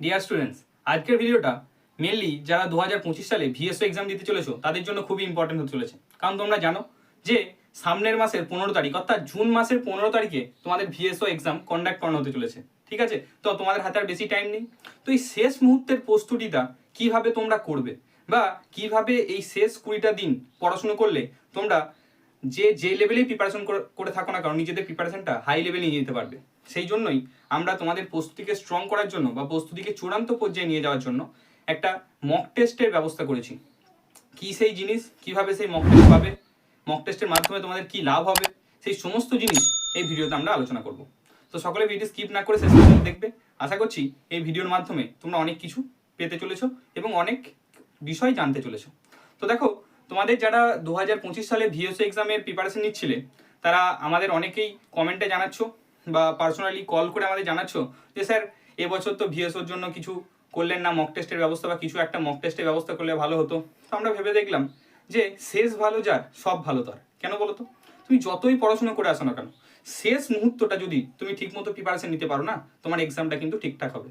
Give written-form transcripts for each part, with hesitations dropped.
Dear students, আজকের ভিডিওটা mainly যারা 2025 সালে ভিএসও এক্সাম দিতে চলেছো তাদের জন্য খুবই ইম্পর্টেন্ট হতে চলেছে। কারণ তোমরা জানো যে সামনের মাসের 15 তারিখ অর্থাৎ জুন মাসের 15 তারিখে তোমাদের ভিএসও এক্সাম কন্ডাক্ট করানো হতে চলেছে। ঠিক আছে, তো তোমাদের হাতে আর বেশি টাইম নেই। তো এই শেষ মুহূর্তের প্রস্তুতিটা কিভাবে তোমরা করবে বা কিভাবে এই শেষ 20টা দিন পড়াশুনো করলে তোমরা যে লেভেলেই প্রিপারেশন করে থাকো না কারণ নিজেদের প্রিপারেশনটা হাই লেভেলে নিয়ে যেতে পারবে। সেই জন্যই আমরা তোমাদের প্রস্তুতিকে স্ট্রং করার জন্য বা প্রস্তুতিকে চূড়ান্ত পর্যায়ে নিয়ে যাওয়ার জন্য একটা মক টেস্টের ব্যবস্থা করেছি। কি সেই জিনিস, কিভাবে সেই মক টেস্ট পাবে, মক টেস্টের মাধ্যমে তোমাদের কি লাভ হবে, সেই সমস্ত জিনিস এই ভিডিওতে আমরা আলোচনা করব। তো সকলে ভিডিও স্কিপ না করে শেষ পর্যন্ত দেখবে। আশা করছি এই ভিডিওর মাধ্যমে তোমরা অনেক কিছু পেতে চলেছো এবং অনেক বিষয় জানতে চলেছো। তো দেখো, তোমাদের যারা 2025 সালে ভিএসও এক্সামের প্রিপারেশন নিচ্ছিলে তারা আমাদের অনেকেই কমেন্টে জানাচ্ছ বা পার্সোনালি কল করে আমাদের জানাচ্ছ যে স্যার এবছর তো ভিএসওর জন্য কিছু করলেন না, মক টেস্টের ব্যবস্থা বা কিছু একটা মক টেস্টের ব্যবস্থা করলে ভালো হতো। তো আমরা ভেবে দেখলাম যে শেষ ভালো যার সব ভালো তার। কেন বলো তো? তুমি যতই পড়াশোনা করে আসো না কেন, শেষ মুহূর্তটা যদি তুমি ঠিকমতো প্রিপারেশন নিতে পারো না, তোমার এক্সামটা কিন্তু ঠিকঠাক হবে।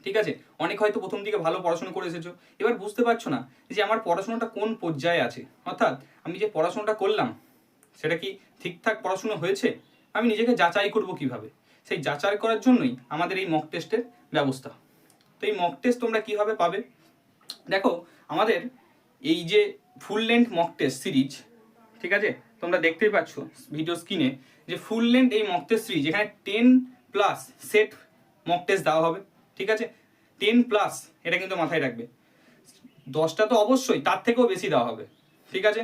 ঠিক আছে, অনেক হয়তো প্রথম দিকে ভালো পড়াশোনা করে এসেছো, এবার বুঝতে পারছো না যে আমার পড়াশোনাটা কোন পর্যায়ে আছে, অর্থাৎ আমি যে পড়াশোনাটা করলাম সেটা কি ঠিকঠাক পড়াশোনা হয়েছে, আমি নিজেকে যাচাই করব কিভাবে। সেই যাচাই করার জন্যই আমাদের এই মক টেস্টের ব্যবস্থা। তো এই মক টেস্ট তোমরা কিভাবে পাবে? দেখো, আমাদের এই যে full length mock test series, ঠিক আছে, তোমরা দেখতেই পাচ্ছ ভিডিও স্ক্রিনে যে ফুল লেন্থ এই মক টেস্ট সিরিজ, এখানে 10+ সেট মক টেস্ট দেওয়া হবে। ঠিক আছে, 10+, এটা কিন্তু মাথায় রাখবে। 10টা তো অবশ্যই, তার থেকেও বেশি দেওয়া হবে। ঠিক আছে,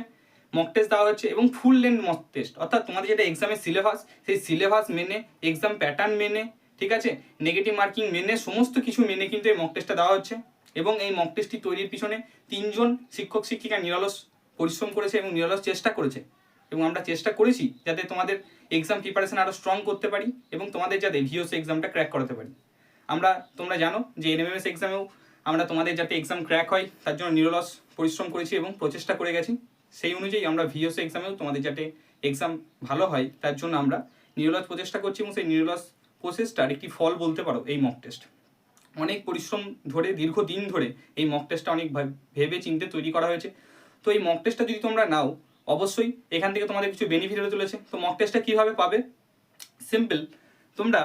মক টেস্ট দেওয়া হচ্ছে এবং ফুল লেন্থ মক টেস্ট, অর্থাৎ তোমাদের যেটা এক্সামের সিলেবাস, সেই সিলেবাস মেনে, এক্সাম প্যাটার্ন মেনে, ঠিক আছে, নেগেটিভ মার্কিং মেনে, সমস্ত কিছু মেনে কিন্তু এই মক টেস্টটা দেওয়া হচ্ছে। এবং এই মক টেস্টটি তৈরির পিছনে 3জন শিক্ষক শিক্ষিকা নিরলস পরিশ্রম করেছে এবং নিরলস চেষ্টা করেছে। এবং আমরা চেষ্টা করেছি যাতে তোমাদের এক্সাম প্রিপারেশন আরও স্ট্রং করতে পারি এবং তোমাদের যাতে ভিওসি এক্সামটা ক্র্যাক করাতে পারি। তোমরা জানো যে এনএমএমএস এক্সামেও আমরা তোমাদের যাতে এক্সাম ক্র্যাক হয় তার জন্য নিরলস পরিশ্রম করেছি এবং প্রচেষ্টা করে গেছি। সেই অনুযায়ী আমরা ভিওসি এক্সামেও তোমাদের যাতে এক্সাম ভালো হয় তার জন্য আমরা নিরলস প্রচেষ্টা করছি এবং সেই নিরলস প্রচেষ্টার একটি ফল বলতে পারো এই মক টেস্ট। অনেক পরিশ্রম ধরে, দীর্ঘদিন ধরে এই মক টেস্টটা অনেক ভেবে চিন্তে তৈরি করা হয়েছে। তো এই মক টেস্টটা যদি তোমরা নাও, অবশ্যই এখান থেকে তোমাদের কিছু বেনিফিট হতে চলেছে। তো মক টেস্টটা কীভাবে পাবে? সিম্পল, তোমরা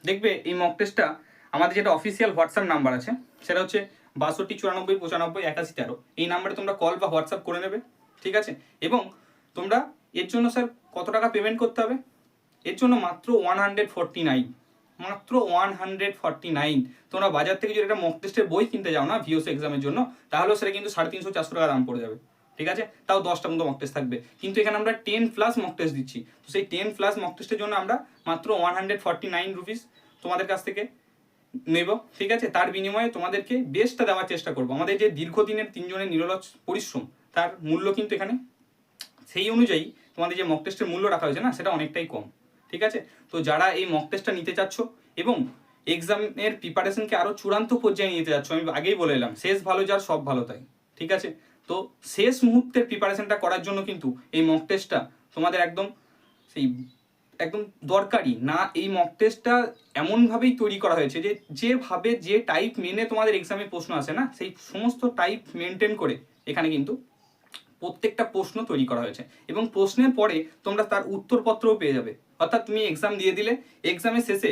দেখবে এই মক টেস্টটা আমাদের যেটা অফিসিয়াল হোয়াটসঅ্যাপ নাম্বার আছে সেটা হচ্ছে 62 94 95 81 13। এই নাম্বারে তোমরা কল বা হোয়াটসঅ্যাপ করে নেবে। ঠিক আছে, এবং তোমরা এর জন্য স্যার কত টাকা পেমেন্ট করতে হবে? এর জন্য মাত্র 149, মাত্র 149। তোমরা বাজার থেকে যদি একটা মক টেস্টের বই কিনতে যাও না ভিওসি এক্সামের জন্য, তাহলেও সেটা কিন্তু 350-400 টাকা দাম পড়ে যাবে। ঠিক আছে, তাও 10টা মতো মক টেস্ট থাকবে। কিন্তু এখানে আমরা 10+ মক টেস্ট দিচ্ছি। তো সেই 10+ মক টেস্টের জন্য আমরা মাত্র 149 রুপিস তোমাদের কাছ থেকে নেব। ঠিক আছে, তার বিনিময়ে তোমাদেরকে বেস্টটা দেওয়ার চেষ্টা করবো। আমাদের যে দীর্ঘদিনের 3জনের নিরলস পরিশ্রম, তার মূল্য কিন্তু এখানে সেই অনুযায়ী তোমাদের যে মক টেস্টের মূল্য রাখা হয়েছে না, সেটা অনেকটাই কম। ঠিক আছে, তো যারা এই মক টেস্টটা নিতে চাচ্ছ এবং এক্সামের প্রিপারেশনকে আরও চূড়ান্ত পর্যায়ে নিতে যাচ্ছ, আমি আগেই বলে এলাম শেষ ভালো যার সব ভালো তাই। ঠিক আছে, তো শেষ মুহূর্তের প্রিপারেশনটা করার জন্য কিন্তু এই মক টেস্টটা তোমাদের একদম দরকারি না। এই মক টেস্টটা এমনভাবেই তৈরি করা হয়েছে যে যেভাবে যে টাইপ মেনে তোমাদের এক্সামে প্রশ্ন আসে না, সেই সমস্ত টাইপ মেনটেন করে এখানে কিন্তু প্রত্যেকটা প্রশ্ন তৈরি করা হয়েছে এবং প্রশ্নের পরে তোমরা তার উত্তরপত্রও পেয়ে যাবে। অর্থাৎ তুমি এক্সাম দিয়ে দিলে, এক্সামের শেষে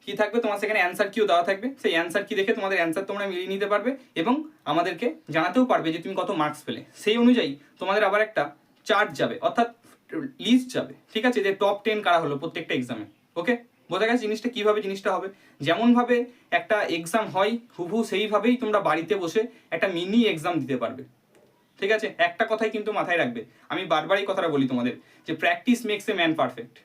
কি থাকবে, তোমার সেখানে অ্যান্সার কিও দেওয়া থাকবে। সেই অ্যান্সার কি দেখে তোমাদের অ্যান্সার তোমরা মিলিয়ে নিতে পারবে এবং আমাদেরকে জানাতেও পারবে যে তুমি কত মার্কস পেলে। সেই অনুযায়ী তোমাদের আবার একটা চার্ট যাবে, অর্থাৎ লিস্ট যাবে। ঠিক আছে, যে টপ 10 কারা হলো প্রত্যেকটা এক্সামে। ওকে, বোঝা গেছে জিনিসটা কিভাবে জিনিসটা হবে? যেমনভাবে একটা এক্সাম হয় হুবহু সেইভাবেই তোমরা বাড়িতে বসে একটা মিনি এক্সাম দিতে পারবে। ঠিক আছে, একটা কথাই কিন্তু মাথায় রাখবে, আমি বারবারই কথাটা বলি তোমাদের, যে practice makes a man perfect.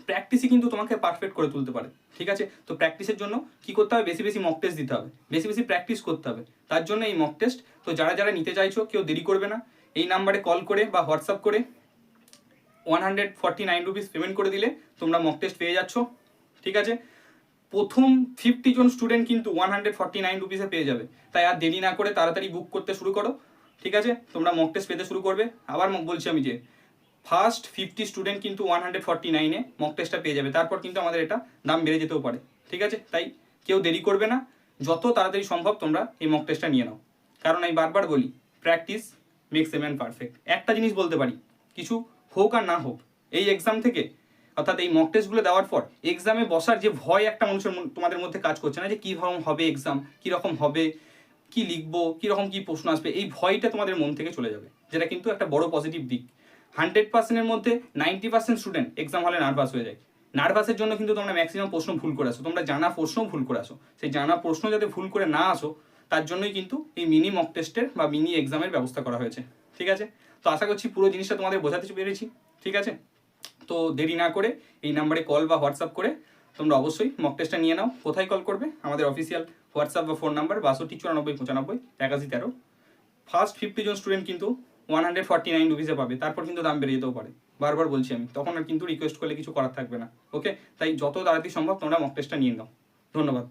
প্র্যাকটিসই কিন্তু তোমাকে পারফেক্ট করে তুলতে পারে। ঠিক আছে, তো প্র্যাকটিসের জন্য কি করতে হবে? বেশি বেশি মক টেস্ট দিতে হবে, বেশি বেশি প্র্যাকটিস করতে হবে। তার জন্য এই মক টেস্ট। তো যারা যারা নিতে চাইছো কেউ দেরি করবে না, এই নাম্বারে কল করে বা হোয়াটসঅ্যাপ করে 149 রুপিস পেমেন্ট করে দিলে তোমরা মক টেস্ট পেয়ে যাচ্ছ। ঠিক আছে, প্রথম 50 জন স্টুডেন্ট কিন্তু 149 রুপিসে পেয়ে যাবে। তাই আর দেরি না করে তাড়াতাড়ি বুক করতে শুরু করো। ঠিক আছে, তোমরা মক টেস্ট পেতে শুরু করবে। আবার বলছি আমি যে ফার্স্ট 50 স্টুডেন্ট কিন্তু 149-এ মক টেস্টটা পেয়ে যাবে। তারপর কিন্তু আমাদের এটা দাম বেড়ে যেতেও পারে। ঠিক আছে, তাই কেউ দেরি করবে না, যত তাড়াতাড়ি সম্ভব তোমরা এই মক টেস্টটা নিয়ে নাও, কারণ আমি বারবার বলি practice makes a man perfect. একটা জিনিস বলতে পারি, কিছু হোক আর না হোক, এই এক্সাম থেকে অর্থাৎ এই মক টেস্টগুলো দেওয়ার পর এক্সামে বসার যে ভয় একটা মানুষের তোমাদের মধ্যে কাজ করছে না, যে কীরকম হবে এক্সাম, কীরকম হবে, কি লিখবো, কীরকম কী প্রশ্ন আসবে, এই ভয়টা তোমাদের মন থেকে চলে যাবে, যেটা কিন্তু একটা বড় পজিটিভ দিক। 100%-এর মধ্যে 90% স্টুডেন্ট এক্সাম হলে নার্ভাস হয়ে যায়। নার্ভাসের জন্য কিন্তু তোমরা ম্যাক্সিমাম প্রশ্ন ভুল করে আসো, তোমরা জানা প্রশ্নও ভুল করে আসো। সেই জানা প্রশ্ন যাতে ভুল করে না আসো, তার জন্যই কিন্তু এই মিনি মক টেস্টের বা মিনি এক্সামের ব্যবস্থা করা হয়েছে। ঠিক আছে, তো আশা করছি পুরো জিনিসটা তোমাদের বোঝাতে পেরেছি। ঠিক আছে, তো দেরি না করে এই নাম্বারে কল বা হোয়াটসঅ্যাপ করে তোমরা অবশ্যই মক টেস্টটা নিয়ে নাও। কোথায় কল করবে? আমাদের অফিসিয়াল হোয়াটসঅ্যাপ বা ফোন নাম্বার 629495 8113। ফার্স্ট 50 জন স্টুডেন্ট কিন্তু 149 রুপিসে পাবে, তারপর কিন্তু দাম বেড়ে যেতেও পারে। বারবার বলছি আমি, তখন আর কিন্তু রিকোয়েস্ট করলে কিছু করার থাকবে না। ওকে, তাই যত তাড়াতাড়ি সম্ভব তোমরা মক টেস্টটা নিয়ে নাও। ধন্যবাদ।